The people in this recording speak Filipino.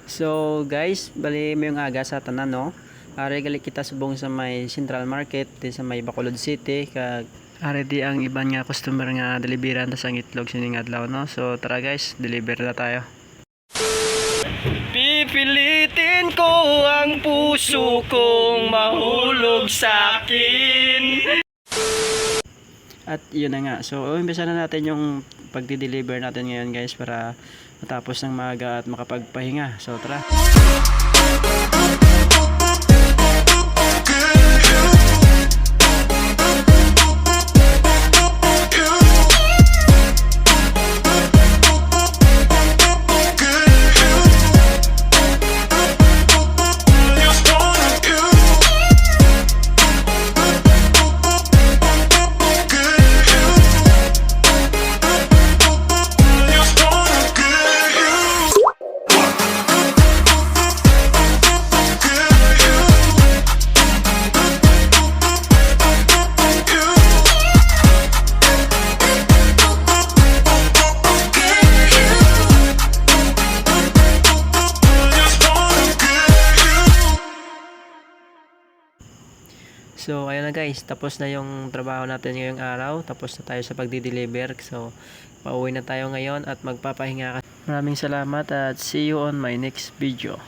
So guys, bali mo yung aga sa tanan no. Are gali kita subong sa may Central Market din sa may Bacolod City kag are di ang iban nga customer nga deliveran ta sang itlog sining adlaw no. So tara guys, deliver na tayo. Pipilitin ko ang puso kong mahulog sa akin. At yun na nga. So umpisa na natin yung pagdi-deliver natin ngayon guys para matapos ng maaga at makapagpahinga. So tara. So ayun na guys, tapos na yung trabaho natin ngayong araw. Tapos na tayo sa pagdi-deliver. So pauwi na tayo ngayon at magpapahinga ka. Maraming salamat at see you on my next video.